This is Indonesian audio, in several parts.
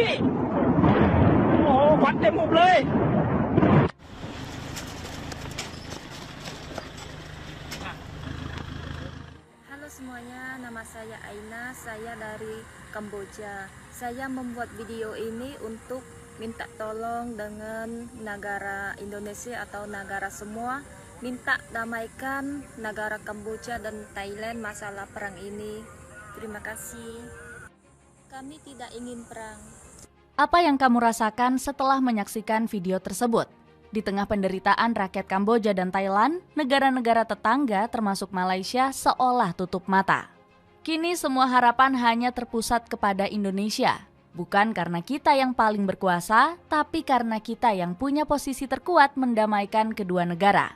พี่โอ้โหควันเต็มหุบเลย Halo semuanya, nama saya Aina, saya dari Kamboja. Saya membuat video ini untuk minta tolong dengan negara Indonesia atau negara semua, minta damaikan negara Kamboja dan Thailand masalah perang ini. Terima kasih. Kami tidak ingin perang. Apa yang kamu rasakan setelah menyaksikan video tersebut? Di tengah penderitaan rakyat Kamboja dan Thailand, negara-negara tetangga termasuk Malaysia seolah tutup mata. Kini semua harapan hanya terpusat kepada Indonesia. Bukan karena kita yang paling berkuasa, tapi karena kita yang punya posisi terkuat mendamaikan kedua negara.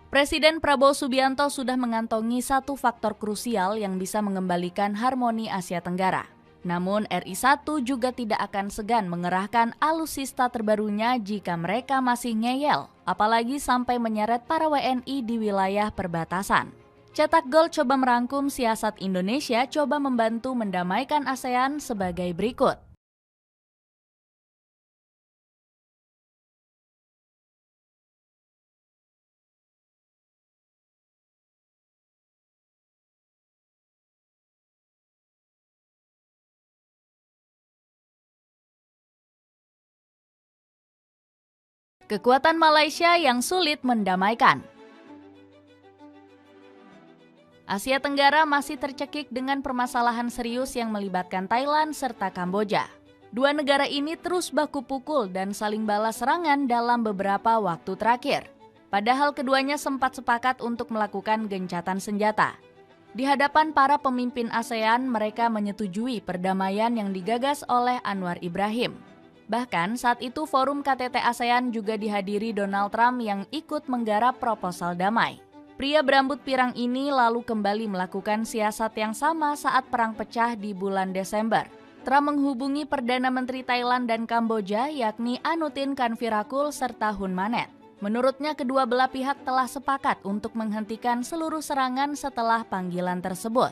Presiden Prabowo Subianto sudah mengantongi satu faktor krusial yang bisa mengembalikan harmoni Asia Tenggara. Namun RI1 juga tidak akan segan mengerahkan alutsista terbarunya jika mereka masih ngeyel, apalagi sampai menyeret para WNI di wilayah perbatasan. Cetak Gol coba merangkum siasat Indonesia coba membantu mendamaikan ASEAN sebagai berikut. Kekuatan Malaysia yang sulit mendamaikan. Asia Tenggara masih tercekik dengan permasalahan serius yang melibatkan Thailand serta Kamboja. Dua negara ini terus baku pukul dan saling balas serangan dalam beberapa waktu terakhir. Padahal keduanya sempat sepakat untuk melakukan gencatan senjata. Di hadapan para pemimpin ASEAN, mereka menyetujui perdamaian yang digagas oleh Anwar Ibrahim. Bahkan saat itu forum KTT ASEAN juga dihadiri Donald Trump yang ikut menggarap proposal damai. Pria berambut pirang ini lalu kembali melakukan siasat yang sama saat perang pecah di bulan Desember. Trump menghubungi Perdana Menteri Thailand dan Kamboja yakni Anutin Kanvirakul serta Hun Manet. Menurutnya kedua belah pihak telah sepakat untuk menghentikan seluruh serangan setelah panggilan tersebut.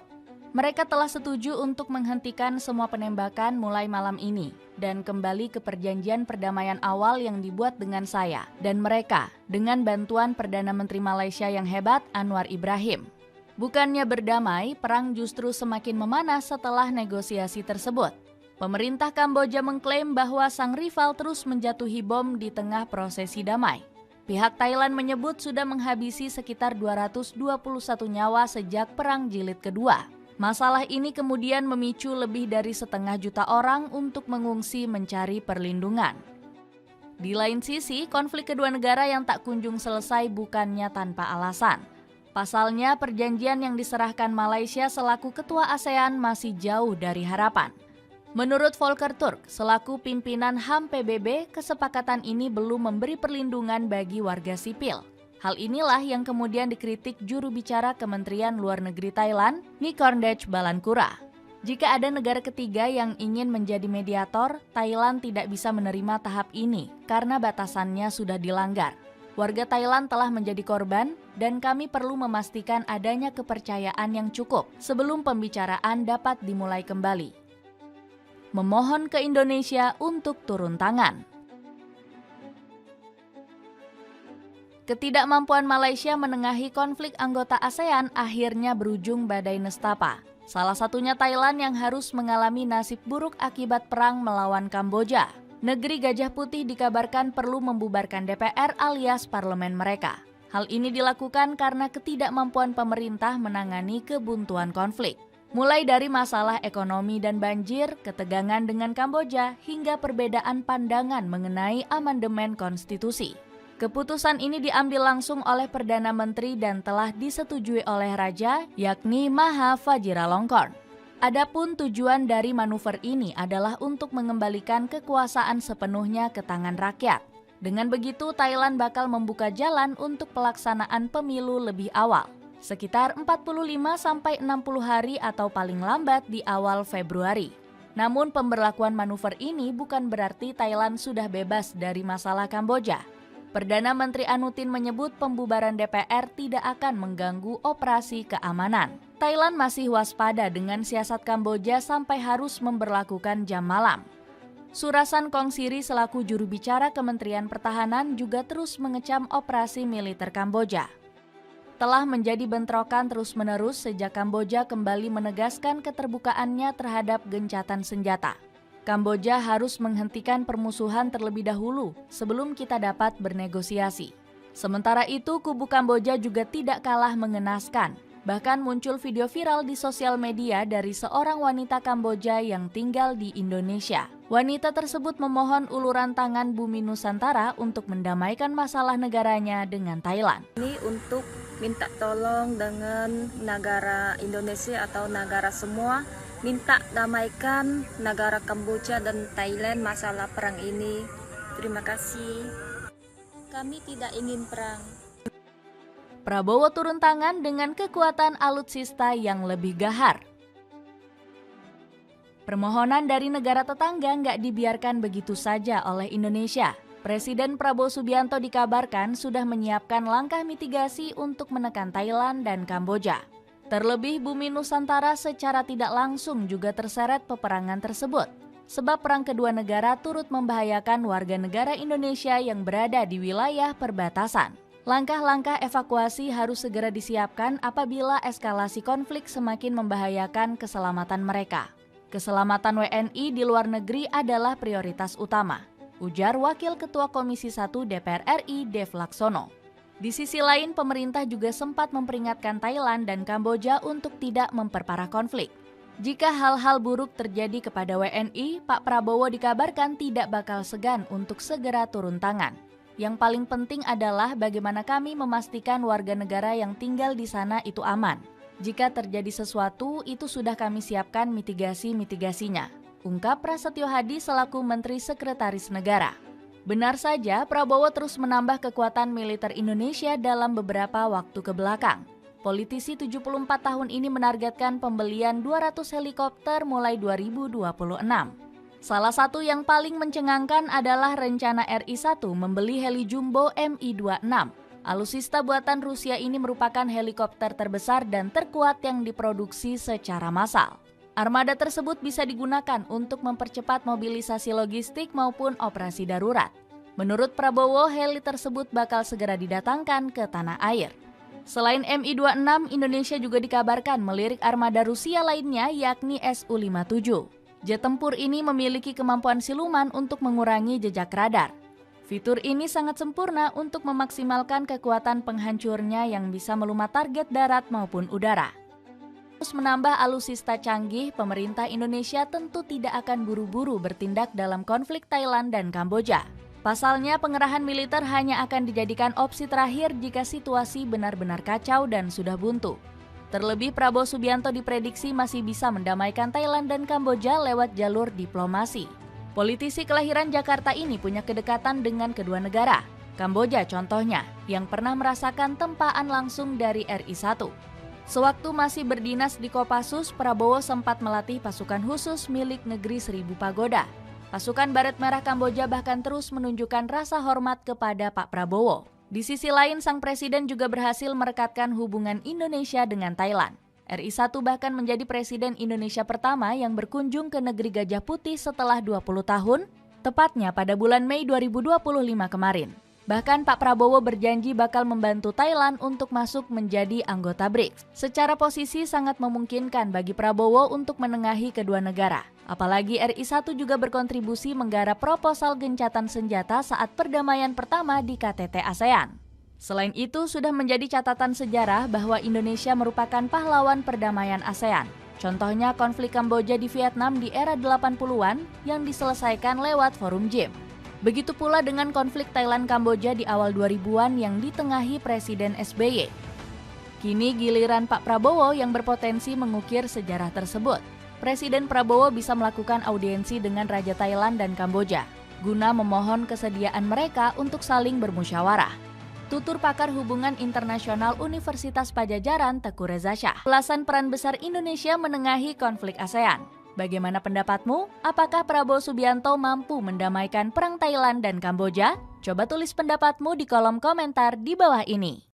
Mereka telah setuju untuk menghentikan semua penembakan mulai malam ini dan kembali ke perjanjian perdamaian awal yang dibuat dengan saya dan mereka dengan bantuan Perdana Menteri Malaysia yang hebat Anwar Ibrahim. Bukannya berdamai, perang justru semakin memanas setelah negosiasi tersebut. Pemerintah Kamboja mengklaim bahwa sang rival terus menjatuhi bom di tengah prosesi damai. Pihak Thailand menyebut sudah menghabisi sekitar 221 nyawa sejak Perang Jilid Kedua. Masalah ini kemudian memicu lebih dari 500.000 orang untuk mengungsi mencari perlindungan. Di lain sisi, konflik kedua negara yang tak kunjung selesai bukannya tanpa alasan. Pasalnya, perjanjian yang diserahkan Malaysia selaku ketua ASEAN masih jauh dari harapan. Menurut Volker Turk, selaku pimpinan HAM PBB, kesepakatan ini belum memberi perlindungan bagi warga sipil. Hal inilah yang kemudian dikritik juru bicara Kementerian Luar Negeri Thailand, Nikorndej Balankura. Jika ada negara ketiga yang ingin menjadi mediator, Thailand tidak bisa menerima tahap ini karena batasannya sudah dilanggar. Warga Thailand telah menjadi korban dan kami perlu memastikan adanya kepercayaan yang cukup sebelum pembicaraan dapat dimulai kembali. Memohon ke Indonesia untuk turun tangan. Ketidakmampuan Malaysia menengahi konflik anggota ASEAN akhirnya berujung badai nestapa. Salah satunya Thailand yang harus mengalami nasib buruk akibat perang melawan Kamboja. Negeri Gajah Putih dikabarkan perlu membubarkan DPR alias parlemen mereka. Hal ini dilakukan karena ketidakmampuan pemerintah menangani kebuntuan konflik. Mulai dari masalah ekonomi dan banjir, ketegangan dengan Kamboja, hingga perbedaan pandangan mengenai amandemen konstitusi. Keputusan ini diambil langsung oleh Perdana Menteri dan telah disetujui oleh Raja, yakni Maha Vajiralongkorn. Adapun tujuan dari manuver ini adalah untuk mengembalikan kekuasaan sepenuhnya ke tangan rakyat. Dengan begitu, Thailand bakal membuka jalan untuk pelaksanaan pemilu lebih awal, sekitar 45-60 hari atau paling lambat di awal Februari. Namun pemberlakuan manuver ini bukan berarti Thailand sudah bebas dari masalah Kamboja. Perdana Menteri Anutin menyebut pembubaran DPR tidak akan mengganggu operasi keamanan. Thailand masih waspada dengan siasat Kamboja sampai harus memberlakukan jam malam. Surasan Kongsiri selaku juru bicara Kementerian Pertahanan juga terus mengecam operasi militer Kamboja. Telah menjadi bentrokan terus-menerus sejak Kamboja kembali menegaskan keterbukaannya terhadap gencatan senjata. Kamboja harus menghentikan permusuhan terlebih dahulu sebelum kita dapat bernegosiasi. Sementara itu, kubu Kamboja juga tidak kalah mengenaskan. Bahkan muncul video viral di sosial media dari seorang wanita Kamboja yang tinggal di Indonesia. Wanita tersebut memohon uluran tangan Bumi Nusantara untuk mendamaikan masalah negaranya dengan Thailand. Ini untuk minta tolong dengan negara Indonesia atau negara semua, minta damaikan negara Kamboja dan Thailand masalah perang ini. Terima kasih. Kami tidak ingin perang. Prabowo turun tangan dengan kekuatan alutsista yang lebih gahar. Permohonan dari negara tetangga nggak dibiarkan begitu saja oleh Indonesia. Presiden Prabowo Subianto dikabarkan sudah menyiapkan langkah mitigasi untuk menekan Thailand dan Kamboja. Terlebih Bumi Nusantara secara tidak langsung juga terseret peperangan tersebut. Sebab perang kedua negara turut membahayakan warga negara Indonesia yang berada di wilayah perbatasan. Langkah-langkah evakuasi harus segera disiapkan apabila eskalasi konflik semakin membahayakan keselamatan mereka. Keselamatan WNI di luar negeri adalah prioritas utama, ujar Wakil Ketua Komisi 1 DPR RI Dev Laksono. Di sisi lain, pemerintah juga sempat memperingatkan Thailand dan Kamboja untuk tidak memperparah konflik. Jika hal-hal buruk terjadi kepada WNI, Pak Prabowo dikabarkan tidak bakal segan untuk segera turun tangan. Yang paling penting adalah bagaimana kami memastikan warga negara yang tinggal di sana itu aman. Jika terjadi sesuatu, itu sudah kami siapkan mitigasi-mitigasinya, ungkap Prasetyo Hadi selaku Menteri Sekretaris Negara. Benar saja, Prabowo terus menambah kekuatan militer Indonesia dalam beberapa waktu kebelakang. Politisi 74 tahun ini menargetkan pembelian 200 helikopter mulai 2026. Salah satu yang paling mencengangkan adalah rencana RI1 membeli heli jumbo Mi-26. Alusista buatan Rusia ini merupakan helikopter terbesar dan terkuat yang diproduksi secara massal. Armada tersebut bisa digunakan untuk mempercepat mobilisasi logistik maupun operasi darurat. Menurut Prabowo, heli tersebut bakal segera didatangkan ke tanah air. Selain Mi-26, Indonesia juga dikabarkan melirik armada Rusia lainnya yakni Su-57. Jet tempur ini memiliki kemampuan siluman untuk mengurangi jejak radar. Fitur ini sangat sempurna untuk memaksimalkan kekuatan penghancurnya yang bisa melumat target darat maupun udara. Terus menambah alusista canggih, pemerintah Indonesia tentu tidak akan buru-buru bertindak dalam konflik Thailand dan Kamboja. Pasalnya, pengerahan militer hanya akan dijadikan opsi terakhir jika situasi benar-benar kacau dan sudah buntu. Terlebih Prabowo Subianto diprediksi masih bisa mendamaikan Thailand dan Kamboja lewat jalur diplomasi. Politisi kelahiran Jakarta ini punya kedekatan dengan kedua negara. Kamboja contohnya, yang pernah merasakan tempaan langsung dari RI1. Sewaktu masih berdinas di Kopassus, Prabowo sempat melatih pasukan khusus milik Negeri Seribu Pagoda. Pasukan Baret Merah Kamboja bahkan terus menunjukkan rasa hormat kepada Pak Prabowo. Di sisi lain, sang presiden juga berhasil merekatkan hubungan Indonesia dengan Thailand. RI1 bahkan menjadi presiden Indonesia pertama yang berkunjung ke negeri Gajah Putih setelah 20 tahun, tepatnya pada bulan Mei 2025 kemarin. Bahkan Pak Prabowo berjanji bakal membantu Thailand untuk masuk menjadi anggota BRICS. Secara posisi sangat memungkinkan bagi Prabowo untuk menengahi kedua negara. Apalagi RI1 juga berkontribusi menggarap proposal gencatan senjata saat perdamaian pertama di KTT ASEAN. Selain itu, sudah menjadi catatan sejarah bahwa Indonesia merupakan pahlawan perdamaian ASEAN. Contohnya konflik Kamboja di Vietnam di era 80-an yang diselesaikan lewat forum JIM. Begitu pula dengan konflik Thailand-Kamboja di awal 2000-an yang ditengahi Presiden SBY. Kini giliran Pak Prabowo yang berpotensi mengukir sejarah tersebut. Presiden Prabowo bisa melakukan audiensi dengan Raja Thailand dan Kamboja, guna memohon kesediaan mereka untuk saling bermusyawarah. Tutur pakar hubungan internasional Universitas Padjadjaran Teguh Reza Shah. Ulasan peran besar Indonesia menengahi konflik ASEAN. Bagaimana pendapatmu? Apakah Prabowo Subianto mampu mendamaikan perang Thailand dan Kamboja? Coba tulis pendapatmu di kolom komentar di bawah ini.